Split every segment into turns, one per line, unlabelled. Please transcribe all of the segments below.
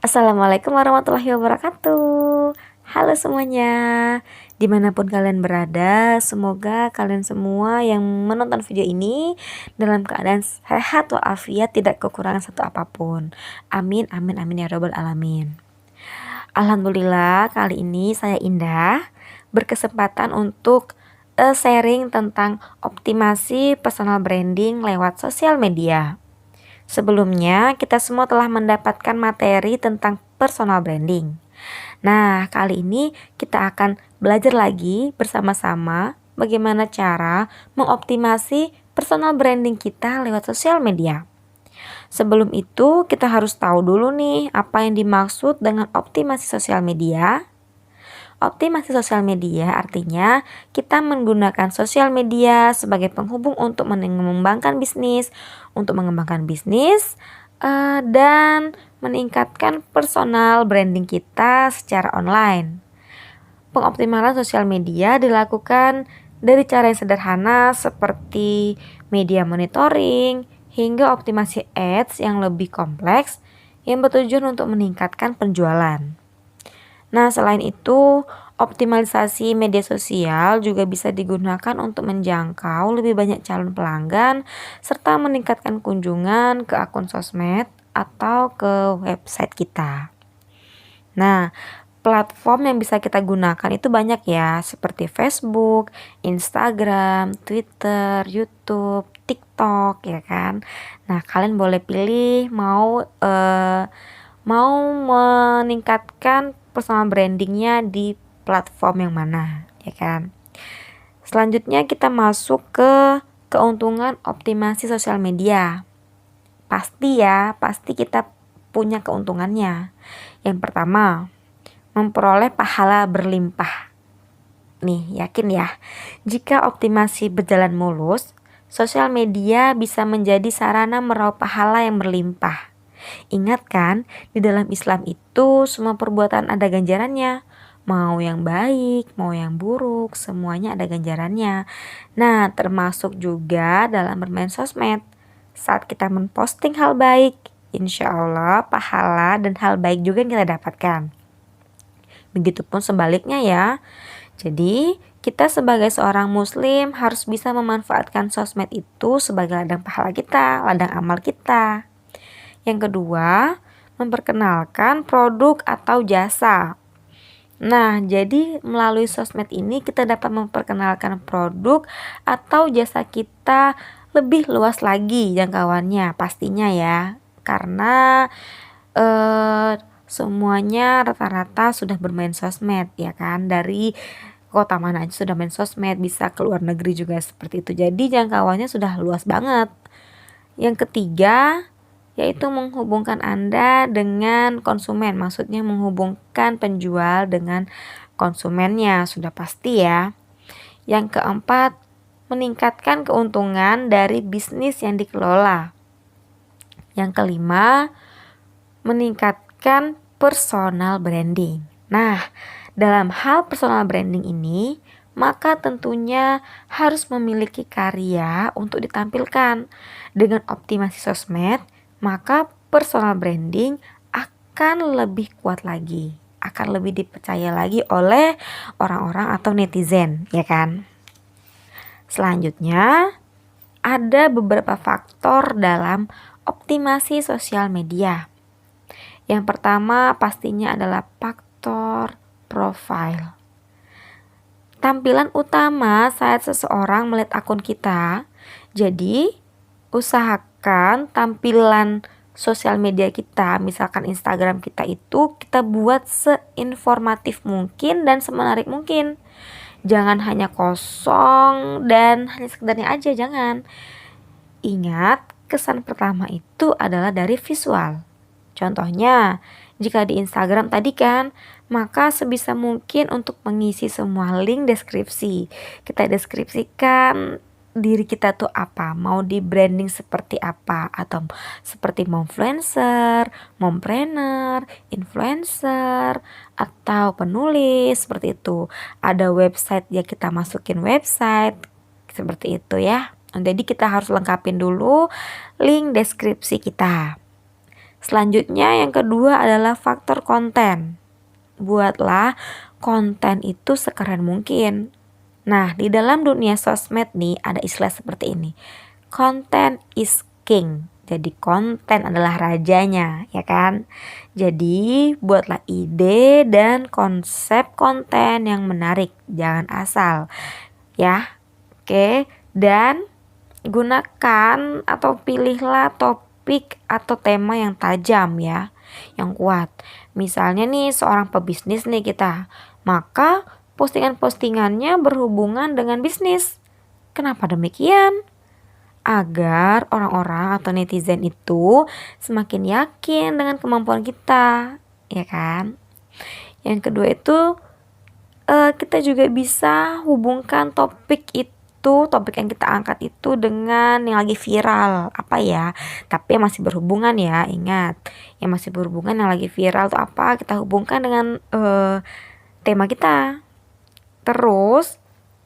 Assalamualaikum warahmatullahi wabarakatuh. Halo semuanya, dimanapun kalian berada, semoga kalian semua yang menonton video ini dalam keadaan sehat walafiat, tidak kekurangan satu apapun. Amin, amin, amin ya robbal alamin. Alhamdulillah, kali ini saya Indah berkesempatan untuk sharing tentang optimasi personal branding lewat sosial media. Sebelumnya, kita semua telah mendapatkan materi tentang personal branding. Nah, kali ini kita akan belajar lagi bersama-sama bagaimana cara mengoptimasi personal branding kita lewat sosial media. Sebelum itu, kita harus tahu dulu nih apa yang dimaksud dengan optimasi sosial media. Optimasi sosial media artinya kita menggunakan sosial media sebagai penghubung untuk mengembangkan bisnis dan meningkatkan personal branding kita secara online. Pengoptimalan sosial media dilakukan dari cara yang sederhana seperti media monitoring hingga optimasi ads yang lebih kompleks yang bertujuan untuk meningkatkan penjualan. Nah, selain itu, optimalisasi media sosial juga bisa digunakan untuk menjangkau lebih banyak calon pelanggan serta meningkatkan kunjungan ke akun sosmed atau ke website kita. Nah, platform yang bisa kita gunakan itu banyak ya, seperti Facebook, Instagram, Twitter, YouTube, TikTok ya kan. Nah, kalian boleh pilih mau meningkatkan personal brandingnya di platform yang mana, ya kan. Selanjutnya kita masuk ke keuntungan optimasi sosial media. Pasti kita punya keuntungannya. Yang pertama, memperoleh pahala berlimpah. Nih, yakin ya, jika optimasi berjalan mulus, sosial media bisa menjadi sarana meraup pahala yang berlimpah. Ingat kan, di dalam Islam itu semua perbuatan ada ganjarannya. Mau yang baik, mau yang buruk, semuanya ada ganjarannya. Nah, termasuk juga dalam bermain sosmed. Saat kita memposting hal baik, insya Allah pahala dan hal baik juga yang kita dapatkan. Begitupun sebaliknya ya. Jadi, kita sebagai seorang muslim harus bisa memanfaatkan sosmed itu sebagai ladang pahala kita, ladang amal kita. Yang kedua, memperkenalkan produk atau jasa. Nah, jadi melalui sosmed ini kita dapat memperkenalkan produk atau jasa kita lebih luas lagi jangkauannya pastinya ya. Karena semuanya rata-rata sudah bermain sosmed ya kan. Dari kota mana aja sudah main sosmed, bisa ke luar negeri juga seperti itu. Jadi jangkauannya sudah luas banget. Yang ketiga, yaitu menghubungkan Anda dengan konsumen. Maksudnya menghubungkan penjual dengan konsumennya, sudah pasti ya. Yang keempat, meningkatkan keuntungan dari bisnis yang dikelola. Yang kelima, meningkatkan personal branding. Nah, dalam hal personal branding ini, maka tentunya harus memiliki karya untuk ditampilkan. Dengan optimasi sosmed, maka personal branding akan lebih kuat lagi, akan lebih dipercaya lagi oleh orang-orang atau netizen, ya kan? Selanjutnya, ada beberapa faktor dalam optimasi sosial media. Yang pertama pastinya adalah faktor profile. Tampilan utama saat seseorang melihat akun kita. Jadi, usahakan tampilan sosial media kita, misalkan Instagram kita itu kita buat seinformatif mungkin dan semenarik mungkin. Jangan hanya kosong dan hanya sekedarnya aja, jangan. Ingat, kesan pertama itu adalah dari visual. Contohnya, jika di Instagram tadi kan, maka sebisa mungkin untuk mengisi semua link deskripsi. Kita deskripsikan diri kita tuh apa, mau di branding seperti apa, atau seperti momfluencer, mompreneur, influencer, atau penulis, seperti itu. Ada website ya, kita masukin website, seperti itu ya. Jadi kita harus lengkapin dulu link deskripsi kita. Selanjutnya yang kedua adalah faktor konten. Buatlah konten itu sekeren mungkin. Nah, di dalam dunia sosmed nih ada istilah seperti ini. Content is king. Jadi konten adalah rajanya, ya kan? Jadi buatlah ide dan konsep konten yang menarik. Jangan asal, ya. Oke, dan gunakan atau pilihlah topik atau tema yang tajam ya, yang kuat. Misalnya nih seorang pebisnis nih kita, maka postingan-postingannya berhubungan dengan bisnis. Kenapa demikian? Agar orang-orang atau netizen itu semakin yakin dengan kemampuan kita, ya kan? Yang kedua itu kita juga bisa hubungkan topik yang kita angkat itu dengan yang lagi viral apa ya, tapi yang masih berhubungan ya, ingat yang masih berhubungan yang lagi viral tuh apa, kita hubungkan dengan tema kita. Terus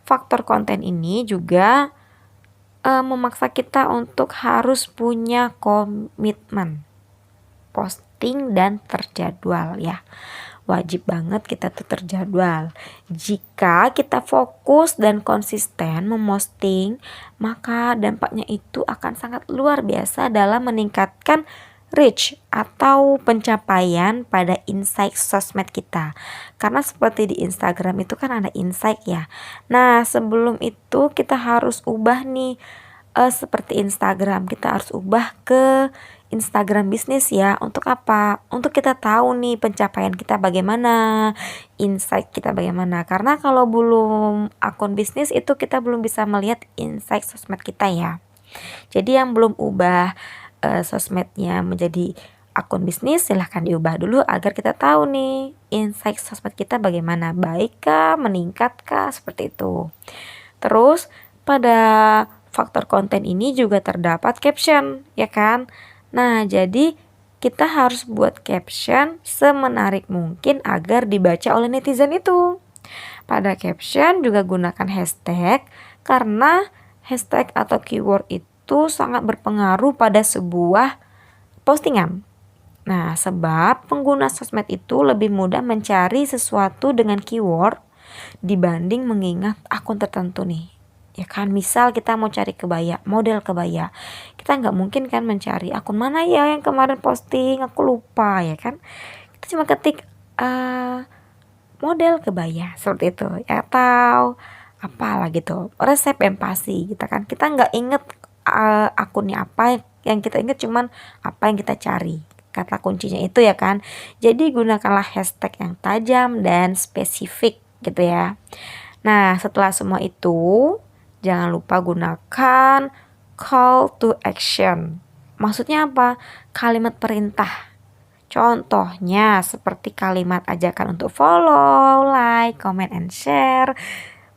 faktor konten ini juga memaksa kita untuk harus punya komitmen posting dan terjadwal ya. Wajib banget kita tuh terjadwal. Jika kita fokus dan konsisten memosting, maka dampaknya itu akan sangat luar biasa dalam meningkatkan reach atau pencapaian pada insight sosmed kita. Karena seperti di Instagram itu kan ada insight ya. Nah, sebelum itu kita harus ubah nih, seperti Instagram kita harus ubah ke Instagram bisnis ya. Untuk apa? Untuk kita tahu nih pencapaian kita bagaimana, insight kita bagaimana. Karena kalau belum akun bisnis itu kita belum bisa melihat insight sosmed kita ya. Jadi yang belum ubah sosmednya menjadi akun bisnis silahkan diubah dulu agar kita tahu nih insight sosmed kita bagaimana, baikkah, meningkatkah, seperti itu. Terus pada faktor konten ini juga terdapat caption, ya kan? Nah, jadi kita harus buat caption semenarik mungkin agar dibaca oleh netizen itu. Pada caption juga gunakan hashtag karena hashtag atau keyword itu sangat berpengaruh pada sebuah postingan. Nah, sebab pengguna sosmed itu lebih mudah mencari sesuatu dengan keyword dibanding mengingat akun tertentu nih. Ya kan, misal kita mau cari kebaya, model kebaya, kita nggak mungkin kan mencari akun mana ya yang kemarin posting, aku lupa ya kan. Kita cuma ketik model kebaya seperti itu, atau apalah gitu, resep empasi kita kan. Kita nggak inget akunnya apa, yang kita inget cuman apa yang kita cari, kata kuncinya itu ya kan. Jadi gunakanlah hashtag yang tajam dan spesifik gitu ya. Nah, setelah semua itu jangan lupa gunakan call to action. Maksudnya apa? Kalimat perintah. Contohnya seperti kalimat ajakan untuk follow, like, comment, and share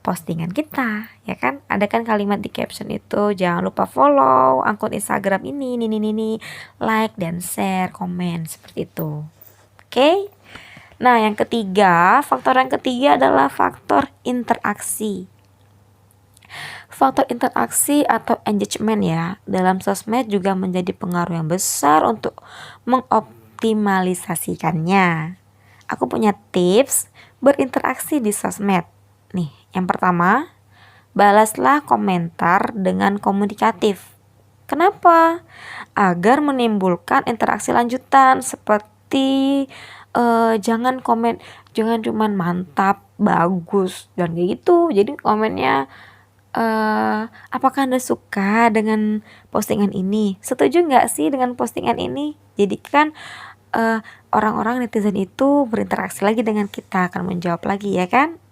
postingan kita, ya kan? Ada kan kalimat di caption itu, jangan lupa follow akun Instagram ini, like dan share, komen, seperti itu. Oke? Nah, faktor yang ketiga adalah faktor interaksi. Faktor interaksi atau engagement ya dalam sosmed juga menjadi pengaruh yang besar untuk mengoptimalisasikannya. Aku punya tips berinteraksi di sosmed. Nih, yang pertama, balaslah komentar dengan komunikatif. Kenapa? Agar menimbulkan interaksi lanjutan seperti jangan cuman mantap, bagus dan kayak gitu. Jadi komennya apakah Anda suka dengan postingan ini? Setuju nggak sih dengan postingan ini? Jadi kan orang-orang netizen itu berinteraksi lagi dengan kita, akan menjawab lagi ya kan?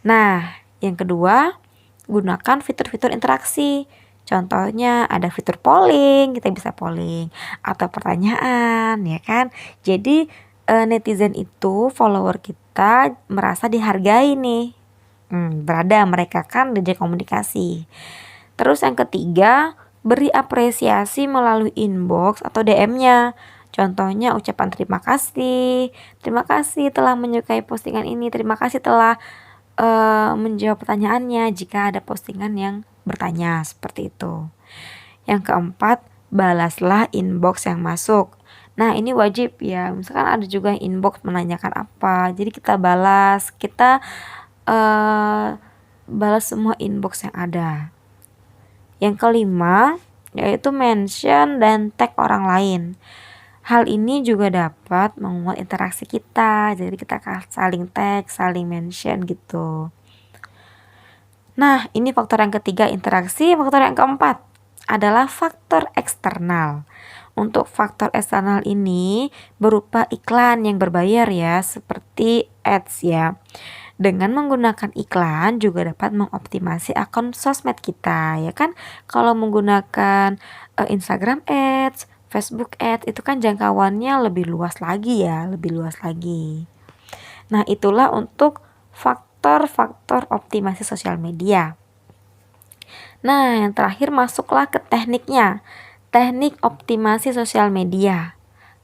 Nah, yang kedua, gunakan fitur-fitur interaksi. Contohnya ada fitur polling, kita bisa polling, atau pertanyaan ya kan. Jadi netizen itu, follower kita merasa dihargai nih. Berada mereka kan diajak komunikasi. Terus yang ketiga, beri apresiasi melalui inbox atau DM-nya. Contohnya ucapan terima kasih telah menyukai postingan ini, terima kasih telah menjawab pertanyaannya jika ada postingan yang bertanya, seperti itu. Yang keempat, balaslah inbox yang masuk. Nah, ini wajib ya. Misalkan ada juga yang inbox menanyakan apa, jadi kita balas, kita balas semua inbox yang ada. Yang kelima, yaitu mention dan tag orang lain. Hal ini juga dapat menguat interaksi kita. Jadi kita saling tag, saling mention gitu. Nah, ini faktor yang ketiga, interaksi. Faktor yang keempat adalah faktor eksternal. Untuk faktor eksternal ini berupa iklan yang berbayar ya, seperti ads ya. Dengan menggunakan iklan juga dapat mengoptimasi akun sosmed kita ya kan. Kalau menggunakan Instagram Ads, Facebook Ads itu kan jangkauannya lebih luas lagi ya, lebih luas lagi. Nah, itulah untuk faktor-faktor optimasi sosial media. Nah, yang terakhir masuklah ke tekniknya. Teknik optimasi sosial media.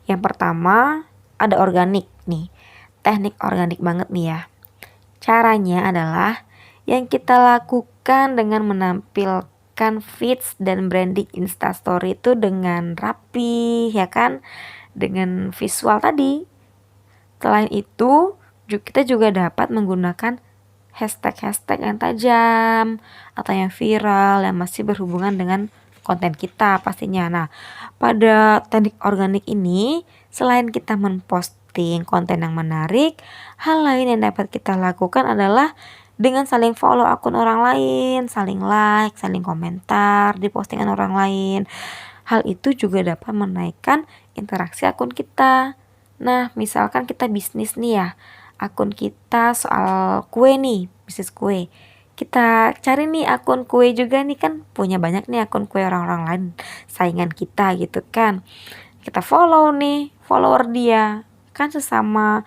Yang pertama ada organik nih. Teknik organik banget nih ya. Caranya adalah yang kita lakukan dengan menampilkan feeds dan branding Instastory itu dengan rapi ya kan, dengan visual tadi. Selain itu kita juga dapat menggunakan hashtag-hashtag yang tajam atau yang viral yang masih berhubungan dengan konten kita pastinya. Nah, pada teknik organik ini selain kita memposting konten yang menarik, hal lain yang dapat kita lakukan adalah dengan saling follow akun orang lain, saling like, saling komentar di postingan orang lain. Hal itu juga dapat menaikkan interaksi akun kita. Nah, misalkan kita bisnis nih ya, akun kita soal kue nih, bisnis kue. Kita cari nih akun kue juga nih, kan punya banyak nih akun kue orang-orang lain, saingan kita gitu kan. Kita follow nih, follower dia. Kan sesama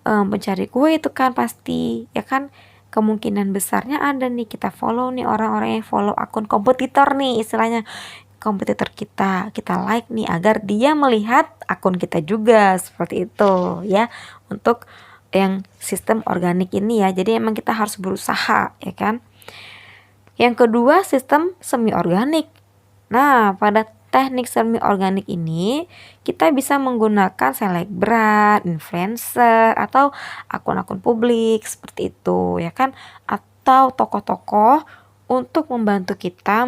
pencari kue itu kan pasti, ya kan, kemungkinan besarnya ada nih kita follow nih orang-orang yang follow akun kompetitor nih istilahnya. Kompetitor kita like nih agar dia melihat akun kita juga, seperti itu ya. Untuk yang sistem organik ini ya, jadi emang kita harus berusaha ya kan. Yang kedua, sistem semi organik. Nah, pada teknik semi organik ini kita bisa menggunakan selebgram, influencer atau akun-akun publik seperti itu ya kan, atau tokoh-tokoh untuk membantu kita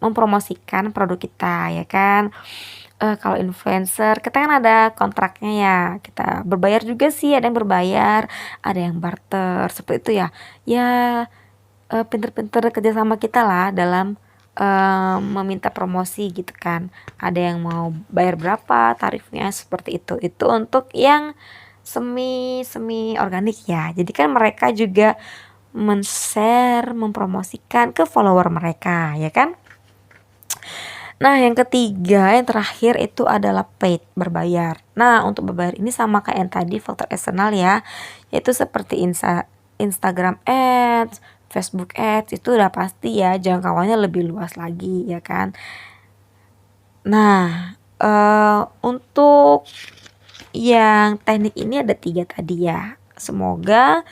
mempromosikan produk kita ya kan. Kalau influencer kita kan ada kontraknya ya, kita berbayar juga sih, ada yang berbayar, ada yang barter seperti itu ya. Ya, pinter-pinter kerja sama kita lah dalam meminta promosi gitu kan. Ada yang mau bayar berapa tarifnya seperti itu. Itu untuk yang semi organik ya. Jadi kan mereka juga men-share, mempromosikan ke follower mereka ya kan. Nah, yang ketiga, yang terakhir itu adalah paid, berbayar. Nah, untuk berbayar ini sama kayak yang tadi faktor eksternal ya, yaitu seperti Instagram Ads, Facebook Ads, itu udah pasti ya jangkauannya lebih luas lagi ya kan. Nah, untuk yang teknik ini ada 3 tadi ya. Semoga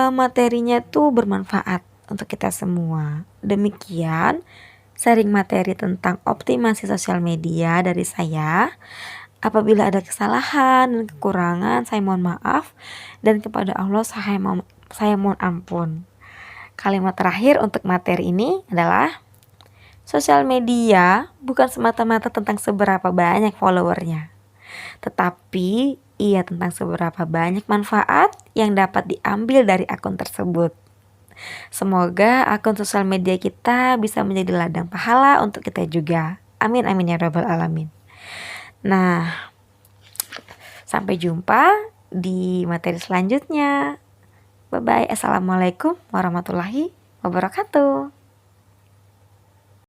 materinya tuh bermanfaat untuk kita semua. Demikian sharing materi tentang optimasi sosial media dari saya. Apabila ada kesalahan dan kekurangan, saya mohon maaf, dan kepada Allah saya mohon ampun. Kalimat terakhir untuk materi ini adalah sosial media bukan semata-mata tentang seberapa banyak followernya, tetapi ia tentang seberapa banyak manfaat yang dapat diambil dari akun tersebut. Semoga akun sosial media kita bisa menjadi ladang pahala untuk kita juga. Amin amin ya rabbal alamin. Nah, sampai jumpa di materi selanjutnya. Bye bye. Assalamualaikum warahmatullahi wabarakatuh.